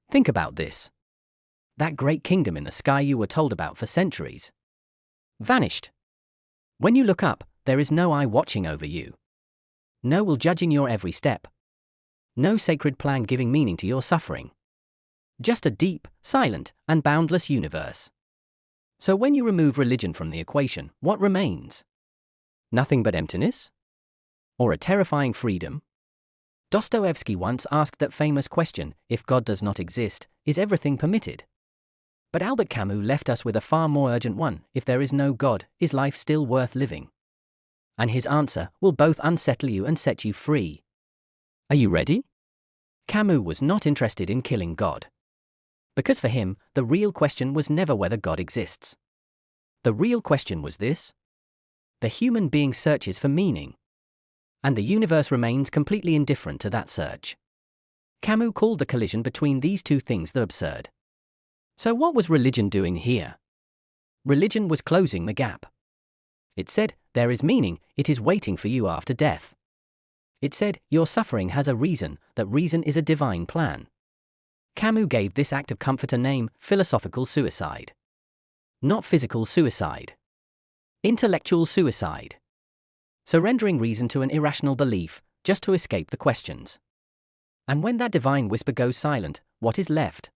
Think about this. That great kingdom in the sky you were told about for centuries. Vanished. When you look up, there is no eye watching over you. No will judging your every step. No sacred plan giving meaning to your suffering. Just a deep, silent, and boundless universe. So when you remove religion from the equation, what remains? Nothing but emptiness? Or a terrifying freedom? Dostoevsky once asked that famous question, if God does not exist, is everything permitted? But Albert Camus left us with a far more urgent one, if there is no God, is life still worth living? And his answer will both unsettle you and set you free. Are you ready? Camus was not interested in killing God. Because for him, the real question was never whether God exists. The real question was this: the human being searches for meaning. And the universe remains completely indifferent to that search. Camus called the collision between these two things the absurd. So what was religion doing here? Religion was closing the gap. It said, there is meaning, it is waiting for you after death. It said, your suffering has a reason, that reason is a divine plan. Camus gave this act of comfort a name, philosophical suicide. Not physical suicide. Intellectual suicide. Surrendering reason to an irrational belief, just to escape the questions. And when that divine whisper goes silent, what is left?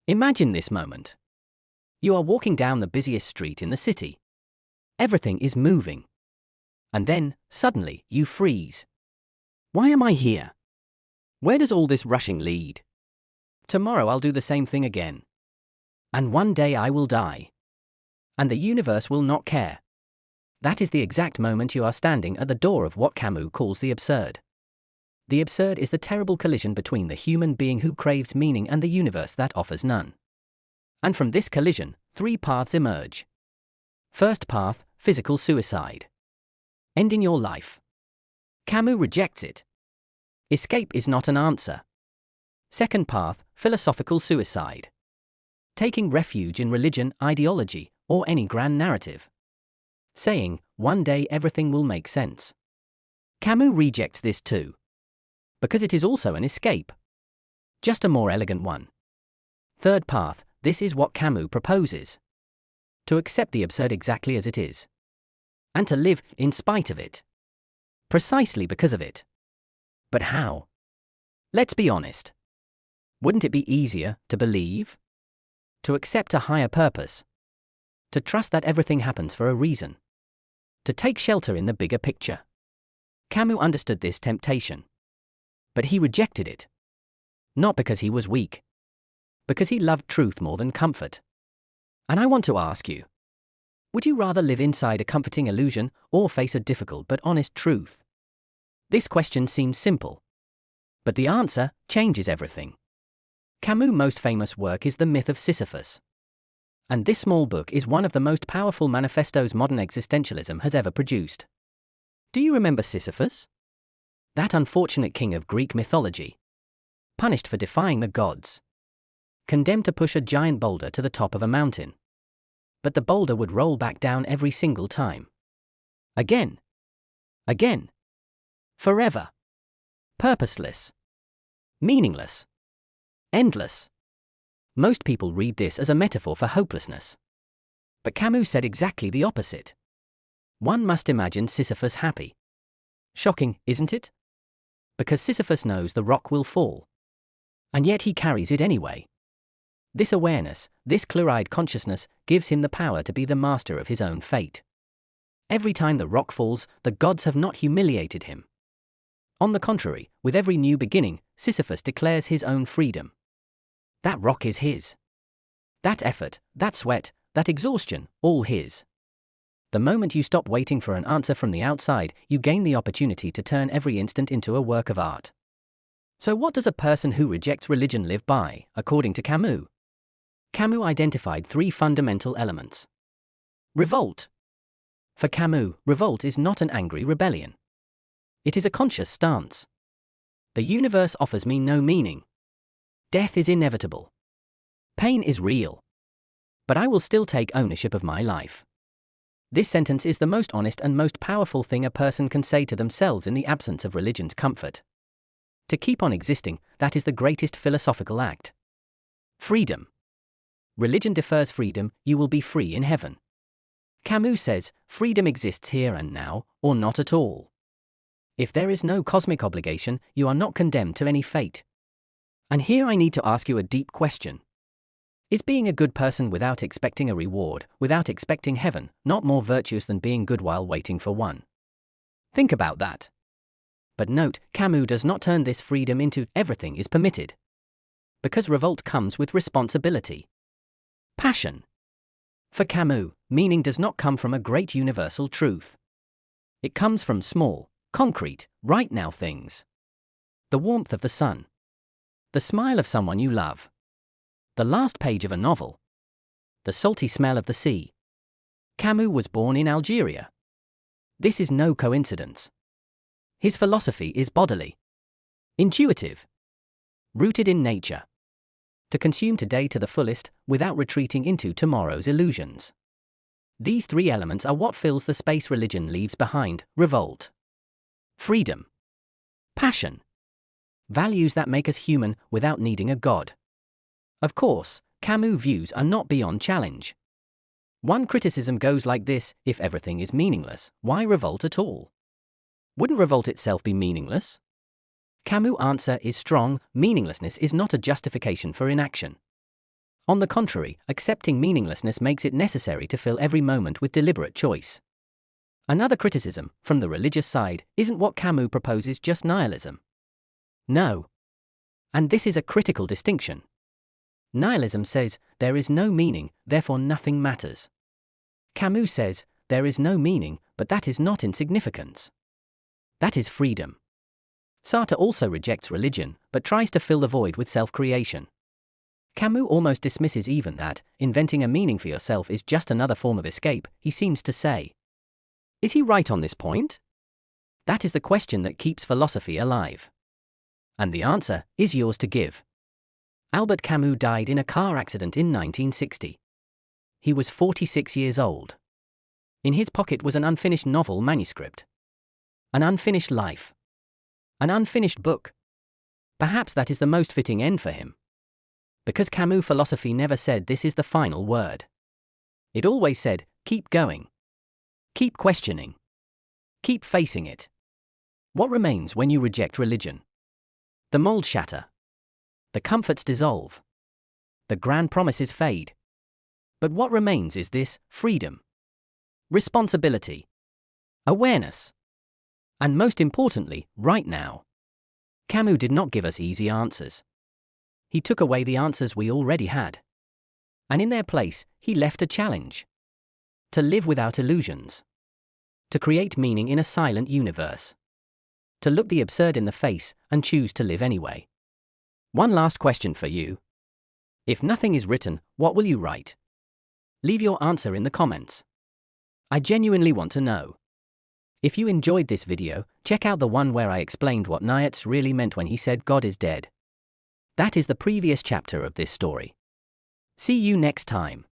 Imagine this moment. You are walking down the busiest street in the city. Everything is moving. And then, suddenly, you freeze. Why am I here? Where does all this rushing lead? Tomorrow I'll do the same thing again. And one day I will die. And the universe will not care. That is the exact moment you are standing at the door of what Camus calls the absurd. The absurd is the terrible collision between the human being who craves meaning and the universe that offers none. And from this collision, three paths emerge. First path, physical suicide. Ending your life. Camus rejects it. Escape is not an answer. Second path, philosophical suicide. Taking refuge in religion, ideology, or any grand narrative. Saying, one day everything will make sense. Camus rejects this too. Because it is also an escape. Just a more elegant one. Third path, this is what Camus proposes. To accept the absurd exactly as it is. And to live in spite of it. Precisely because of it. But how? Let's be honest. Wouldn't it be easier to believe? To accept a higher purpose? To trust that everything happens for a reason? To take shelter in the bigger picture? Camus understood this temptation. But he rejected it. Not because he was weak. Because he loved truth more than comfort. And I want to ask you, would you rather live inside a comforting illusion or face a difficult but honest truth? This question seems simple. But the answer changes everything. Camus' most famous work is The Myth of Sisyphus. And this small book is one of the most powerful manifestos modern existentialism has ever produced. Do you remember Sisyphus? That unfortunate king of Greek mythology. Punished for defying the gods. Condemned to push a giant boulder to the top of a mountain. But the boulder would roll back down every single time. Again. Again. Forever. Purposeless. Meaningless. Endless. Most people read this as a metaphor for hopelessness. But Camus said exactly the opposite. One must imagine Sisyphus happy. Shocking, isn't it? Because Sisyphus knows the rock will fall. And yet he carries it anyway. This awareness, this clear-eyed consciousness, gives him the power to be the master of his own fate. Every time the rock falls, the gods have not humiliated him. On the contrary, with every new beginning, Sisyphus declares his own freedom. That rock is his. That effort, that sweat, that exhaustion, all his. The moment you stop waiting for an answer from the outside, you gain the opportunity to turn every instant into a work of art. So what does a person who rejects religion live by, according to Camus? Camus identified three fundamental elements. Revolt. For Camus, revolt is not an angry rebellion. It is a conscious stance. The universe offers me no meaning. Death is inevitable. Pain is real. But I will still take ownership of my life. This sentence is the most honest and most powerful thing a person can say to themselves in the absence of religion's comfort. To keep on existing, that is the greatest philosophical act. Freedom. Religion defers freedom, you will be free in heaven. Camus says, freedom exists here and now, or not at all. If there is no cosmic obligation, you are not condemned to any fate. And here I need to ask you a deep question. Is being a good person without expecting a reward, without expecting heaven, not more virtuous than being good while waiting for one? Think about that. But note, Camus does not turn this freedom into everything is permitted. Because revolt comes with responsibility. Passion. For Camus, meaning does not come from a great universal truth. It comes from small, concrete, right-now things. The warmth of the sun. The smile of someone you love. The last page of a novel. The salty smell of the sea. Camus was born in Algeria. This is no coincidence. His philosophy is bodily, intuitive, rooted in nature. To consume today to the fullest, without retreating into tomorrow's illusions. These three elements are what fills the space religion leaves behind: revolt, freedom, passion. Values that make us human without needing a god. Of course, Camus' views are not beyond challenge. One criticism goes like this: if everything is meaningless, why revolt at all? Wouldn't revolt itself be meaningless? Camus' answer is strong: meaninglessness is not a justification for inaction. On the contrary, accepting meaninglessness makes it necessary to fill every moment with deliberate choice. Another criticism, from the religious side, isn't what Camus proposes just nihilism. No. And this is a critical distinction. Nihilism says, there is no meaning, therefore nothing matters. Camus says, there is no meaning, but that is not insignificance. That is freedom. Sartre also rejects religion, but tries to fill the void with self-creation. Camus almost dismisses even that, inventing a meaning for yourself is just another form of escape, he seems to say. Is he right on this point? That is the question that keeps philosophy alive. And the answer is yours to give. Albert Camus died in a car accident in 1960. He was 46 years old. In his pocket was an unfinished novel manuscript. An unfinished life. An unfinished book. Perhaps that is the most fitting end for him. Because Camus' philosophy never said this is the final word. It always said, keep going. Keep questioning. Keep facing it. What remains when you reject religion? The molds shatter. The comforts dissolve. The grand promises fade. But what remains is this: freedom, responsibility, awareness, and most importantly, right now. Camus did not give us easy answers. He took away the answers we already had. And in their place, he left a challenge. To live without illusions. To create meaning in a silent universe. To look the absurd in the face and choose to live anyway. One last question for you. If nothing is written, what will you write? Leave your answer in the comments. I genuinely want to know. If you enjoyed this video, check out the one where I explained what Nietzsche really meant when he said God is dead. That is the previous chapter of this story. See you next time.